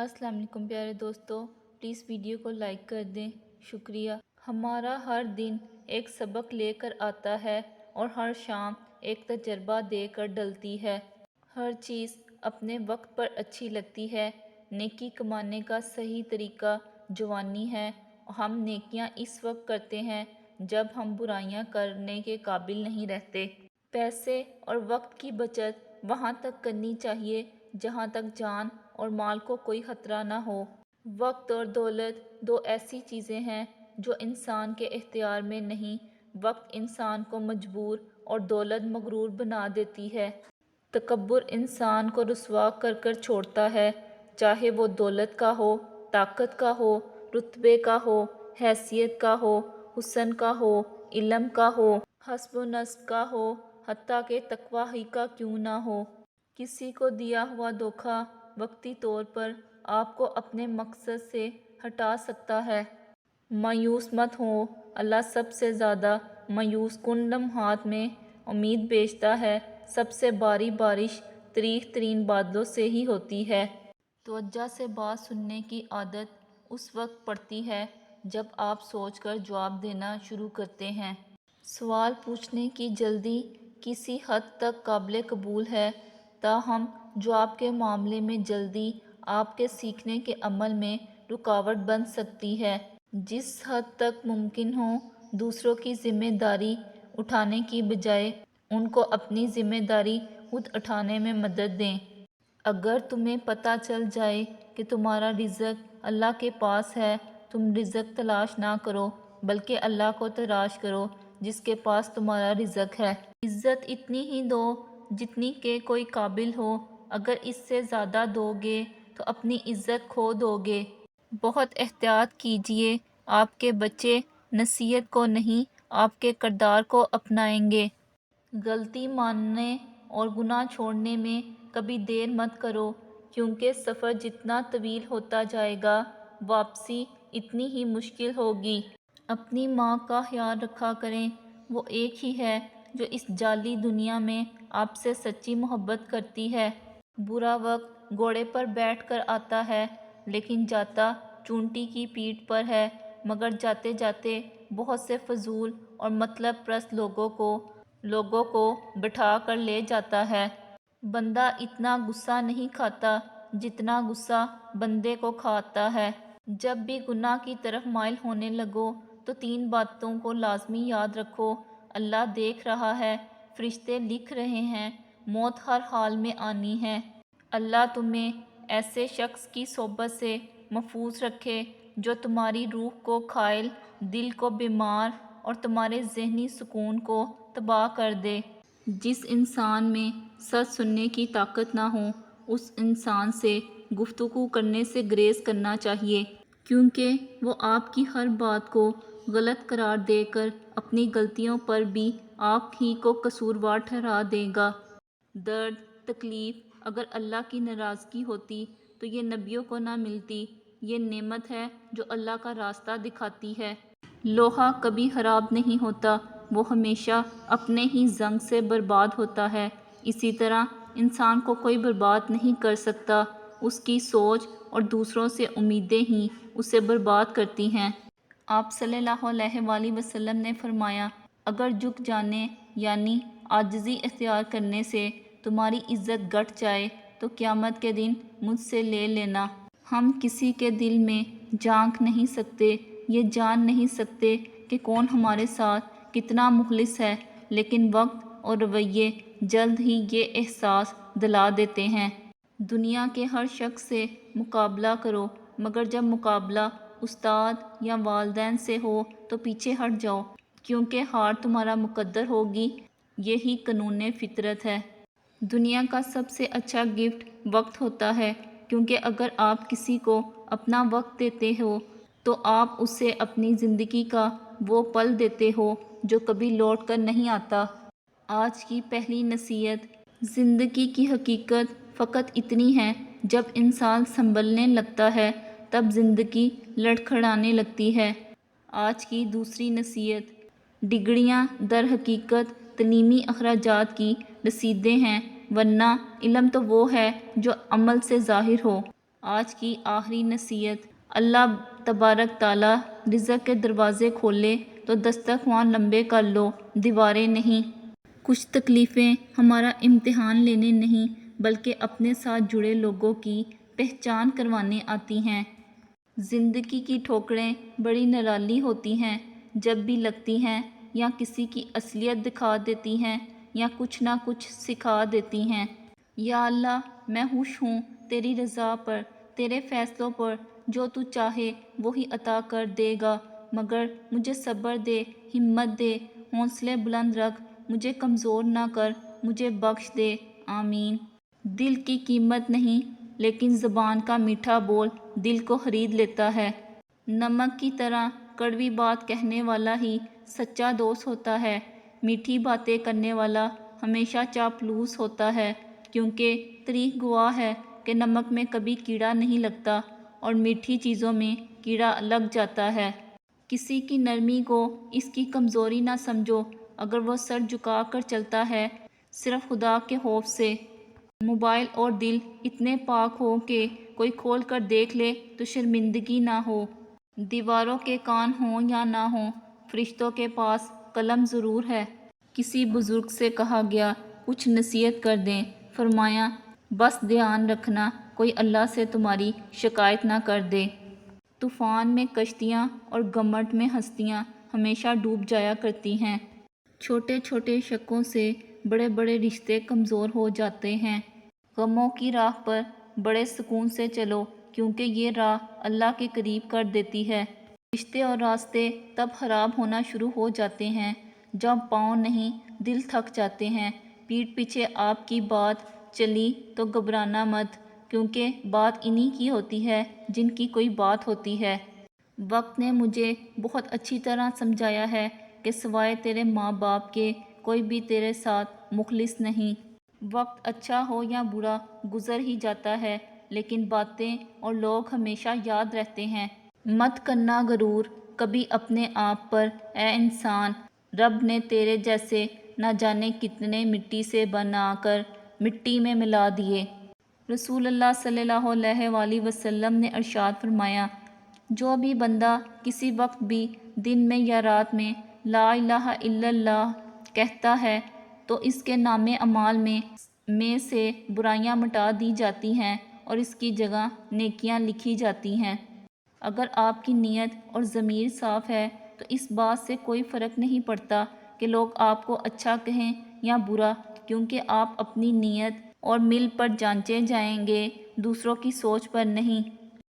السلام علیکم پیارے دوستو، پلیز ویڈیو کو لائک کر دیں، شکریہ۔ ہمارا ہر دن ایک سبق لے کر آتا ہے اور ہر شام ایک تجربہ دے کر ڈلتی ہے۔ ہر چیز اپنے وقت پر اچھی لگتی ہے۔ نیکی کمانے کا صحیح طریقہ جوانی ہے۔ ہم نیکیاں اس وقت کرتے ہیں جب ہم برائیاں کرنے کے قابل نہیں رہتے۔ پیسے اور وقت کی بچت وہاں تک کرنی چاہیے جہاں تک جان اور مال کو کوئی خطرہ نہ ہو۔ وقت اور دولت دو ایسی چیزیں ہیں جو انسان کے اختیار میں نہیں۔ وقت انسان کو مجبور اور دولت مغرور بنا دیتی ہے۔ تکبر انسان کو رسوا کر کر چھوڑتا ہے، چاہے وہ دولت کا ہو، طاقت کا ہو، رتبے کا ہو، حیثیت کا ہو، حسن کا ہو، علم کا ہو، حسب و نسب کا ہو، حتیٰ کہ تقویٰ ہی کا کیوں نہ ہو۔ کسی کو دیا ہوا دھوکہ وقتی طور پر آپ کو اپنے مقصد سے ہٹا سکتا ہے۔ مایوس مت ہو، اللہ سب سے زیادہ مایوس کن لمحات میں امید بیچتا ہے۔ سب سے باری بارش تریخ ترین بادلوں سے ہی ہوتی ہے۔ توجہ سے بات سننے کی عادت اس وقت پڑتی ہے جب آپ سوچ کر جواب دینا شروع کرتے ہیں۔ سوال پوچھنے کی جلدی کسی حد تک قابل قبول ہے، تاہم جواب کے معاملے میں جلدی آپ کے سیکھنے کے عمل میں رکاوٹ بن سکتی ہے۔ جس حد تک ممکن ہو دوسروں کی ذمہ داری اٹھانے کی بجائے ان کو اپنی ذمہ داری خود اٹھانے میں مدد دیں۔ اگر تمہیں پتہ چل جائے کہ تمہارا رزق اللہ کے پاس ہے، تم رزق تلاش نہ کرو بلکہ اللہ کو تلاش کرو جس کے پاس تمہارا رزق ہے۔ عزت اتنی ہی دو جتنی کہ کوئی قابل ہو، اگر اس سے زیادہ دو گے تو اپنی عزت کھو دو گے۔ بہت احتیاط کیجئے، آپ کے بچے نصیحت کو نہیں آپ کے کردار کو اپنائیں گے۔ غلطی ماننے اور گناہ چھوڑنے میں کبھی دیر مت کرو، کیونکہ سفر جتنا طویل ہوتا جائے گا واپسی اتنی ہی مشکل ہوگی۔ اپنی ماں کا خیال رکھا کریں، وہ ایک ہی ہے جو اس جعلی دنیا میں آپ سے سچی محبت کرتی ہے۔ برا وقت گھوڑے پر بیٹھ کر آتا ہے لیکن جاتا چونٹی کی پیٹھ پر ہے، مگر جاتے جاتے بہت سے فضول اور مطلب پرست لوگوں کو بٹھا کر لے جاتا ہے۔ بندہ اتنا غصہ نہیں کھاتا جتنا غصہ بندے کو کھاتا ہے۔ جب بھی گناہ کی طرف مائل ہونے لگو تو تین باتوں کو لازمی یاد رکھو: اللہ دیکھ رہا ہے، فرشتے لکھ رہے ہیں، موت ہر حال میں آنی ہے۔ اللہ تمہیں ایسے شخص کی صحبت سے محفوظ رکھے جو تمہاری روح کو کھائل، دل کو بیمار اور تمہارے ذہنی سکون کو تباہ کر دے۔ جس انسان میں سچ سننے کی طاقت نہ ہو اس انسان سے گفتگو کرنے سے گریز کرنا چاہیے، کیونکہ وہ آپ کی ہر بات کو غلط قرار دے کر اپنی غلطیوں پر بھی آپ ہی کو قصوروار ٹھہرا دے گا۔ درد، تکلیف اگر اللہ کی ناراضگی ہوتی تو یہ نبیوں کو نہ ملتی۔ یہ نعمت ہے جو اللہ کا راستہ دکھاتی ہے۔ لوہا کبھی خراب نہیں ہوتا، وہ ہمیشہ اپنے ہی زنگ سے برباد ہوتا ہے۔ اسی طرح انسان کو کوئی برباد نہیں کر سکتا، اس کی سوچ اور دوسروں سے امیدیں ہی اسے برباد کرتی ہیں۔ آپ صلی اللہ علیہ وآلہ وسلم نے فرمایا، اگر جھک جانے یعنی عاجزی اختیار کرنے سے تمہاری عزت گھٹ جائے تو قیامت کے دن مجھ سے لے لینا۔ ہم کسی کے دل میں جھانک نہیں سکتے، یہ جان نہیں سکتے کہ کون ہمارے ساتھ کتنا مخلص ہے، لیکن وقت اور رویے جلد ہی یہ احساس دلا دیتے ہیں۔ دنیا کے ہر شخص سے مقابلہ کرو، مگر جب مقابلہ استاد یا والدین سے ہو تو پیچھے ہٹ جاؤ، کیونکہ ہار تمہارا مقدر ہوگی۔ یہی قانون فطرت ہے۔ دنیا کا سب سے اچھا گفٹ وقت ہوتا ہے، کیونکہ اگر آپ کسی کو اپنا وقت دیتے ہو تو آپ اسے اپنی زندگی کا وہ پل دیتے ہو جو کبھی لوٹ کر نہیں آتا۔ آج کی پہلی نصیحت: زندگی کی حقیقت فقط اتنی ہے، جب انسان سنبھلنے لگتا ہے تب زندگی لڑکھڑانے لگتی ہے۔ آج کی دوسری نصیحت: ڈگریاں در حقیقت تعلیمی اخراجات کی رسیدیں ہیں، ورنہ علم تو وہ ہے جو عمل سے ظاہر ہو۔ آج کی آخری نصیحت، اللہ تبارک تعالیٰ رزق کے دروازے کھولے تو دسترخوان لمبے کر لو، دیواریں نہیں۔ کچھ تکلیفیں ہمارا امتحان لینے نہیں بلکہ اپنے ساتھ جڑے لوگوں کی پہچان کروانے آتی ہیں۔ زندگی کی ٹھوکریں بڑی نرالی ہوتی ہیں، جب بھی لگتی ہیں یا کسی کی اصلیت دکھا دیتی ہیں یا کچھ نہ کچھ سکھا دیتی ہیں۔ یا اللہ، میں خوش ہوں تیری رضا پر، تیرے فیصلوں پر، جو تو چاہے وہی عطا کر دے گا، مگر مجھے صبر دے، ہمت دے، حوصلے بلند رکھ، مجھے کمزور نہ کر، مجھے بخش دے، آمین۔ دل کی قیمت نہیں لیکن زبان کا میٹھا بول دل کو خرید لیتا ہے۔ نمک کی طرح کڑوی بات کہنے والا ہی سچا دوست ہوتا ہے۔ میٹھی باتیں کرنے والا ہمیشہ چاپلوس ہوتا ہے، کیونکہ تاریخ گواہ ہے کہ نمک میں کبھی کیڑا نہیں لگتا اور میٹھی چیزوں میں کیڑا لگ جاتا ہے۔ کسی کی نرمی کو اس کی کمزوری نہ سمجھو اگر وہ سر جھکا کر چلتا ہے صرف خدا کے خوف سے۔ موبائل اور دل اتنے پاک ہو کہ کوئی کھول کر دیکھ لے تو شرمندگی نہ ہو۔ دیواروں کے کان ہوں یا نہ ہوں، فرشتوں کے پاس قلم ضرور ہے۔ کسی بزرگ سے کہا گیا، کچھ نصیحت کر دیں۔ فرمایا، بس دھیان رکھنا کوئی اللہ سے تمہاری شکایت نہ کر دے۔ طوفان میں کشتیاں اور گھمنڈ میں ہستیاں ہمیشہ ڈوب جایا کرتی ہیں۔ چھوٹے چھوٹے شکوں سے بڑے بڑے رشتے کمزور ہو جاتے ہیں۔ غموں کی راہ پر بڑے سکون سے چلو، کیونکہ یہ راہ اللہ کے قریب کر دیتی ہے۔ رشتے اور راستے تب خراب ہونا شروع ہو جاتے ہیں جب پاؤں نہیں دل تھک جاتے ہیں۔ پیٹھ پیچھے آپ کی بات چلی تو گھبرانا مت، کیونکہ بات انہی کی ہوتی ہے جن کی کوئی بات ہوتی ہے۔ وقت نے مجھے بہت اچھی طرح سمجھایا ہے کہ سوائے تیرے ماں باپ کے کوئی بھی تیرے ساتھ مخلص نہیں۔ وقت اچھا ہو یا برا گزر ہی جاتا ہے، لیکن باتیں اور لوگ ہمیشہ یاد رہتے ہیں۔ مت کرنا غرور کبھی اپنے آپ پر اے انسان، رب نے تیرے جیسے نہ جانے کتنے مٹی سے بنا کر مٹی میں ملا دیے۔ رسول اللہ صلی اللہ علیہ وآلہ وسلم نے ارشاد فرمایا، جو بھی بندہ کسی وقت بھی دن میں یا رات میں لا الہ الا اللہ کہتا ہے تو اس کے نامے اعمال میں سے برائیاں مٹا دی جاتی ہیں اور اس کی جگہ نیکیاں لکھی جاتی ہیں۔ اگر آپ کی نیت اور ضمیر صاف ہے تو اس بات سے کوئی فرق نہیں پڑتا کہ لوگ آپ کو اچھا کہیں یا برا، کیونکہ آپ اپنی نیت اور مل پر جانچے جائیں گے، دوسروں کی سوچ پر نہیں۔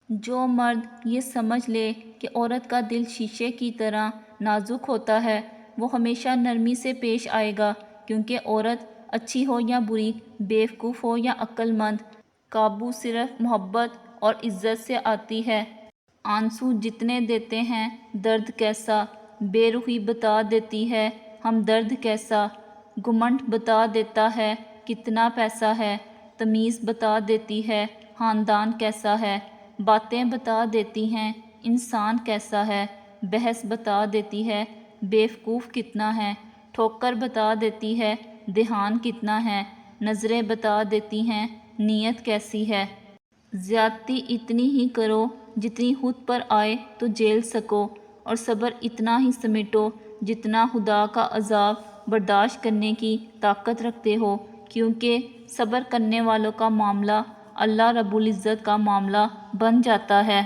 جو مرد یہ سمجھ لے کہ عورت کا دل شیشے کی طرح نازک ہوتا ہے، وہ ہمیشہ نرمی سے پیش آئے گا، کیونکہ عورت اچھی ہو یا بری، بیوقوف ہو یا عقل مند، قابو صرف محبت اور عزت سے آتی ہے۔ آنسو جتنے دیتے ہیں درد کیسا، بے رخی بتا دیتی ہے ہمدرد کیسا، گھمنڈ بتا دیتا ہے کتنا پیسہ ہے، تمیز بتا دیتی ہے خاندان کیسا ہے، باتیں بتا دیتی ہیں انسان کیسا ہے، بحث بتا دیتی ہے بیوقوف کتنا ہے، ٹھوکر بتا دیتی ہے دھیان کتنا ہے، نظریں بتا دیتی ہیں نیت کیسی ہے۔ زیادتی اتنی ہی کرو جتنی خود پر آئے تو جھیل سکو، اور صبر اتنا ہی سمیٹو جتنا خدا کا عذاب برداشت کرنے کی طاقت رکھتے ہو، کیونکہ صبر کرنے والوں کا معاملہ اللہ رب العزت کا معاملہ بن جاتا ہے۔